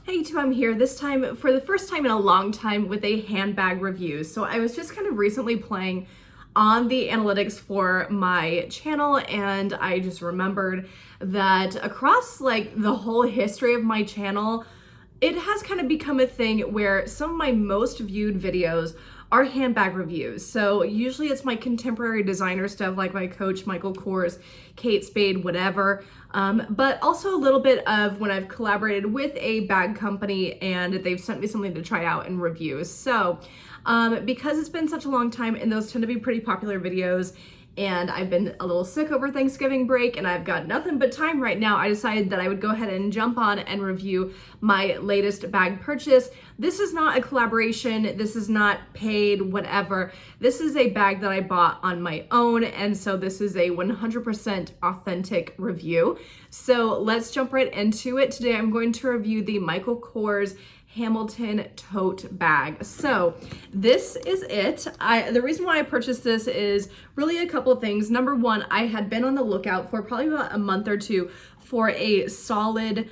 Hey, I'm here this time for the first time in a long time with a handbag review. So I was just kind of recently playing on the analytics for my channel, and I just remembered that across like the whole history of my channel, it has kind of become a thing where some of my most viewed videos are handbag reviews. So usually it's my contemporary designer stuff like my Coach, Michael Kors, Kate Spade, whatever. But also a little bit of when I've collaborated with a bag company and they've sent me something to try out and review. So because it's been such a long time and those tend to be pretty popular videos, and I've been a little sick over Thanksgiving break and I've got nothing but time right now, I decided that I would go ahead and jump on and review my latest bag purchase. This is not a collaboration, this is not paid, whatever. This is a bag that I bought on my own, and so this is a 100% authentic review. So let's jump right into it. Today I'm going to review the Michael Kors Hamilton tote bag. So this is it. The reason why I purchased this is really a couple of things. Number one, I had been on the lookout for probably about a month or two for a solid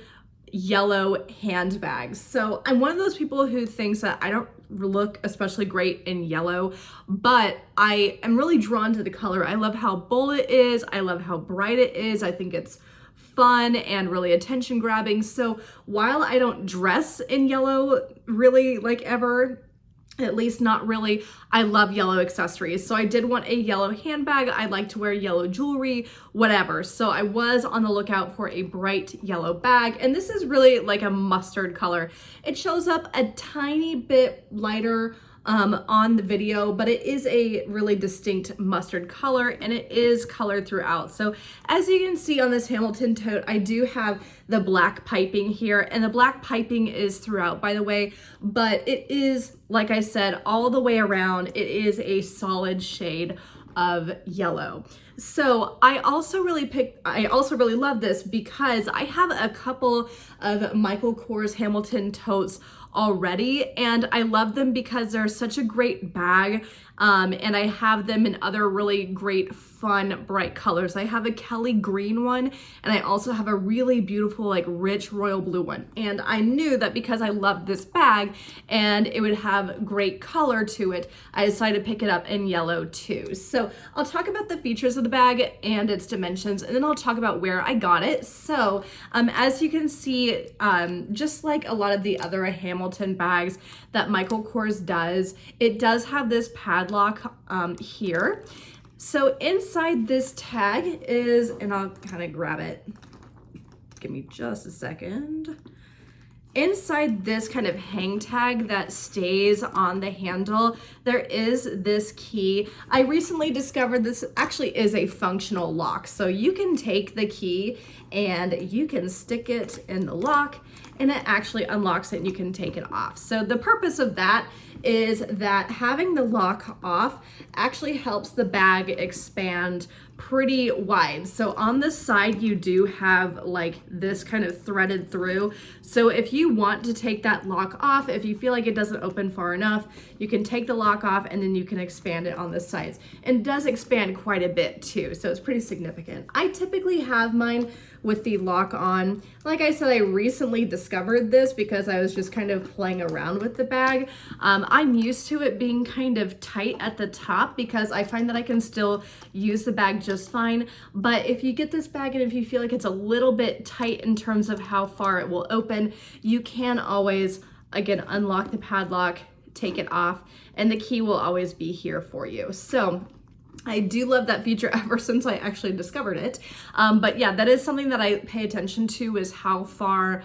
yellow handbag. So I'm one of those people who thinks that I don't look especially great in yellow, but I am really drawn to the color. I love how bold it is. I love how bright it is. I think it's fun and really attention grabbing. So while I don't dress in yellow really like ever, at least not really, I love yellow accessories. So I did want a yellow handbag. I like to wear yellow jewelry, whatever. So I was on the lookout for a bright yellow bag. And this is really like a mustard color. It shows up a tiny bit lighter on the video, but it is a really distinct mustard color and it is colored throughout. So as you can see on this Hamilton tote, I do have the black piping here, and the black piping is throughout, by the way, but it is, like I said, all the way around. It is a solid shade of yellow. So I also really love this because I have a couple of Michael Kors Hamilton totes already, and I love them because they're such a great bag, and I have them in other really great fun bright colors. I have a Kelly green one, and I also have a really beautiful like rich royal blue one, and I knew that because I loved this bag and it would have great color to it, I decided to pick it up in yellow too. So I'll talk about the features of the bag and its dimensions, and then I'll talk about where I got it. So as you can see, just like a lot of the other Hamilton bags that Michael Kors does, it does have this padlock here. So inside this tag is, and I'll kind of grab it, give me just a second. Inside this kind of hang tag that stays on the handle, there is this key. I recently discovered this actually is a functional lock. So you can take the key and you can stick it in the lock and it actually unlocks it and you can take it off. So the purpose of that is that having the lock off actually helps the bag expand pretty wide. So on the side you do have like this kind of threaded through. So if you want to take that lock off, if you feel like it doesn't open far enough, you can take the lock off and then you can expand it on the sides. And it does expand quite a bit too, so it's pretty significant. I typically have mine with the lock on. Like I said, I recently discovered this because I was just kind of playing around with the bag. I'm used to it being kind of tight at the top because I find that I can still use the bag just fine. But if you get this bag and if you feel like it's a little bit tight in terms of how far it will open, you can always, again, unlock the padlock, take it off, and the key will always be here for you. So I do love that feature ever since I actually discovered it. But yeah, that is something that I pay attention to, is how far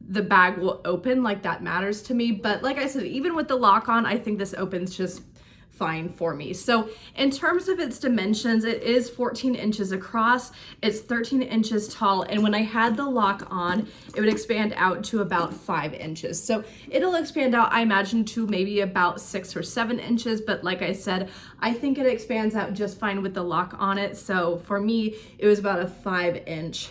the bag will open. Like, that matters to me. But like I said, even with the lock on, I think this opens just fine for me. So in terms of its dimensions, it is 14 inches across, it's 13 inches tall, and when I had the lock on, it would expand out to about 5 inches. So it'll expand out, I imagine, to maybe about 6 or 7 inches, but like I said, I think it expands out just fine with the lock on it. So for me, it was about a 5-inch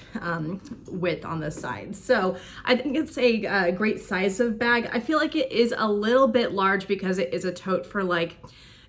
width on the side. So I think it's a great size of bag. I feel like it is a little bit large because it is a tote for like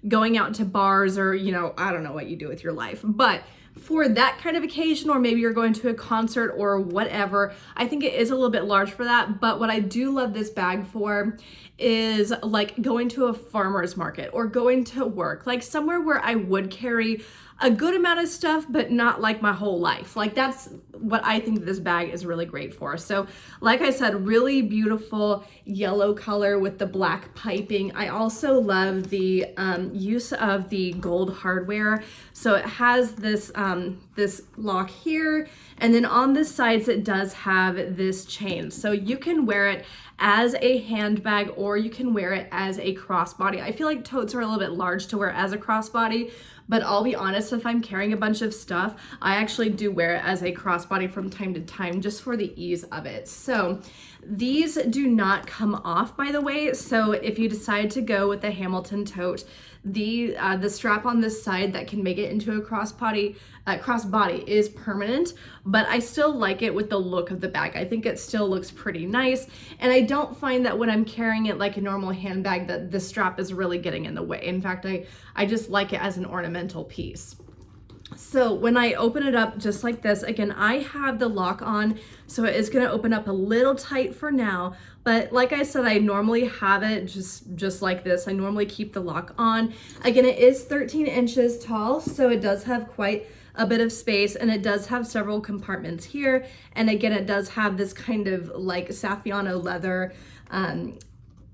going out to bars or, you know, I don't know what you do with your life. But for that kind of occasion, or maybe you're going to a concert or whatever, I think it is a little bit large for that. But what I do love this bag for is like going to a farmer's market or going to work, like somewhere where I would carry a good amount of stuff, but not like my whole life. Like that's what I think this bag is really great for. So like I said, really beautiful yellow color with the black piping. I also love the use of the gold hardware. So it has this, this lock here, and then on the sides it does have this chain. So you can wear it as a handbag or you can wear it as a crossbody. I feel like totes are a little bit large to wear as a crossbody, but I'll be honest, if I'm carrying a bunch of stuff, I actually do wear it as a crossbody from time to time just for the ease of it. So these do not come off, by the way. So if you decide to go with the Hamilton tote, the strap on this side that can make it into a crossbody is permanent, but I still like it with the look of the bag. I think it still looks pretty nice, and I don't find that when I'm carrying it like a normal handbag that the strap is really getting in the way. In fact, I just like it as an ornamental piece. So when I open it up just like this, again, I have the lock on, so it is gonna open up a little tight for now, but like I said, I normally have it just like this. I normally keep the lock on. Again, it is 13 inches tall, so it does have quite a bit of space, and it does have several compartments here. And again, it does have this kind of like Saffiano leather,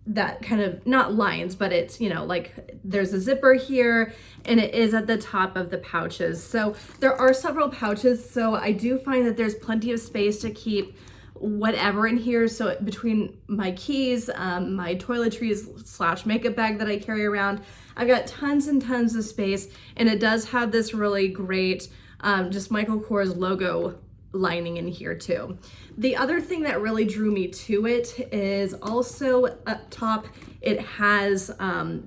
that kind of, not lines, but it's, you know, like there's a zipper here, and it is at the top of the pouches. So there are several pouches, so I do find that there's plenty of space to keep whatever in here. So between my keys, my toiletries / makeup bag that I carry around, I've got tons and tons of space, and it does have this really great just Michael Kors logo lining in here too. The other thing that really drew me to it is also up top, it has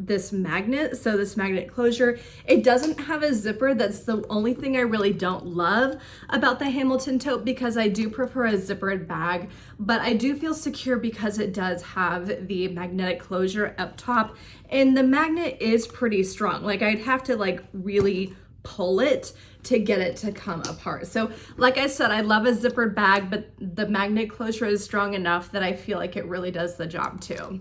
this magnet, so this magnet closure. It doesn't have a zipper. That's the only thing I really don't love about the Hamilton tote, because I do prefer a zippered bag, but I do feel secure because it does have the magnetic closure up top, and the magnet is pretty strong. Like I'd have to like really pull it to get it to come apart. So like I said, I love a zippered bag, but the magnet closure is strong enough that I feel like it really does the job too.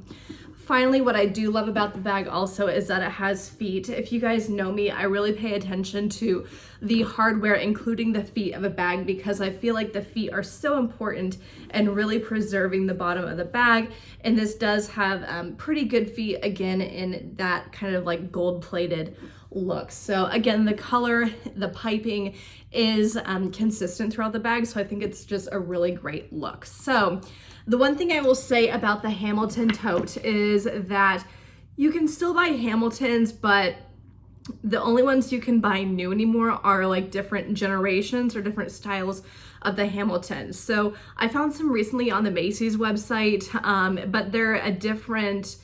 Finally, what I do love about the bag also is that it has feet. If you guys know me, I really pay attention to the hardware, including the feet of a bag, because I feel like the feet are so important and really preserving the bottom of the bag. And this does have pretty good feet, again, in that kind of like gold-plated look. So again, the color, the piping is consistent throughout the bag, so I think it's just a really great look. So the one thing I will say about the Hamilton tote is that you can still buy Hamiltons, but the only ones you can buy new anymore are like different generations or different styles of the Hamiltons. So I found some recently on the Macy's website, but they're a different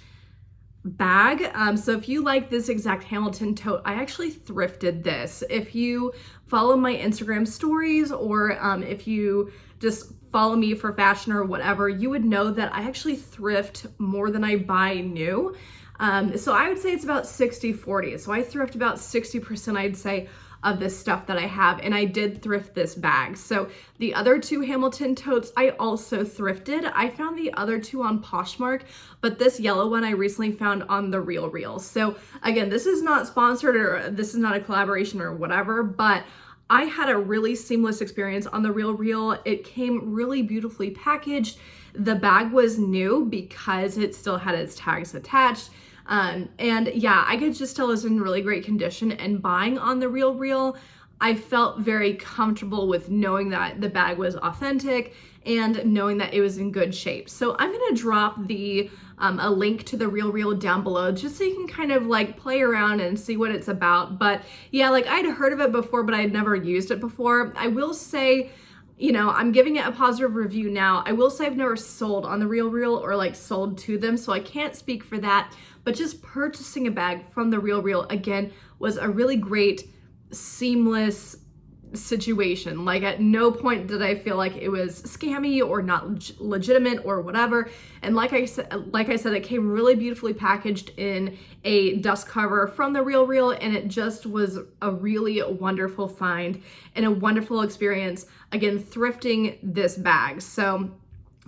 bag. So if you like this exact Hamilton tote, I actually thrifted this. If you follow my Instagram stories, or if you just follow me for fashion or whatever, you would know that I actually thrift more than I buy new. So I would say it's about 60-40. So I thrift about 60%, I'd say, of this stuff that I have, and I did thrift this bag. So the other two Hamilton totes I also thrifted. I found the other two on Poshmark, but this yellow one I recently found on The Real Real. So again, this is not sponsored, or this is not a collaboration or whatever, but I had a really seamless experience on The Real Real. It came really beautifully packaged. The bag was new because it still had its tags attached. And yeah, I could just tell it was in really great condition, and buying on The Real Real, I felt very comfortable with knowing that the bag was authentic and knowing that it was in good shape. So I'm gonna drop a link to The Real Real down below, just so you can kind of like play around and see what it's about. But yeah, like I'd heard of it before, but I'd never used it before. I will say, you know, I'm giving it a positive review now. I will say I've never sold on The Real Real or like sold to them, so I can't speak for that. But just purchasing a bag from The Real Real, again, was a really great, seamless situation. Like at no point did I feel like it was scammy or not legitimate or whatever. And like I said, it came really beautifully packaged in a dust cover from The RealReal, and it just was a really wonderful find and a wonderful experience. Again, thrifting this bag. So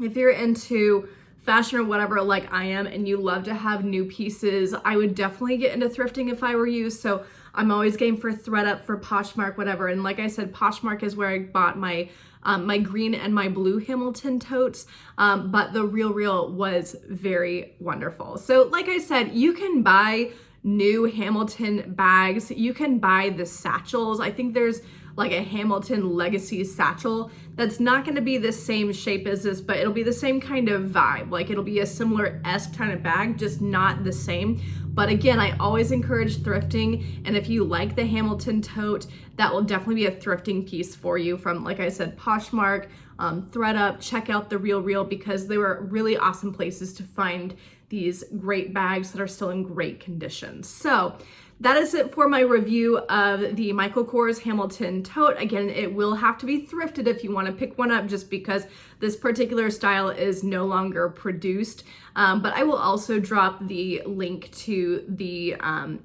if you're into fashion or whatever like I am and you love to have new pieces, I would definitely get into thrifting if I were you. So I'm always game for ThredUp, for Poshmark, whatever. And like I said, Poshmark is where I bought my my green and my blue Hamilton totes, but The RealReal was very wonderful. So like I said, you can buy new Hamilton bags, you can buy the satchels. I think there's like a Hamilton Legacy satchel that's not going to be the same shape as this, but it'll be the same kind of vibe. Like it'll be a similar-esque kind of bag, just not the same. But again, I always encourage thrifting, and if you like the Hamilton tote, that will definitely be a thrifting piece for you from, like I said, Poshmark, ThredUp. Check out The RealReal because they were really awesome places to find these great bags that are still in great condition. So that is it for my review of the Michael Kors Hamilton tote. Again, it will have to be thrifted if you want to pick one up, just because this particular style is no longer produced. But I will also drop the link to the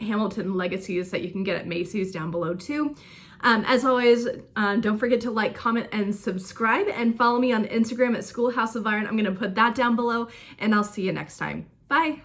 Hamilton Legacies that you can get at Macy's down below too. As always, don't forget to like, comment, and subscribe, and follow me on Instagram at Schoolhouse of Iron. I'm going to put that down below, and I'll see you next time. Bye.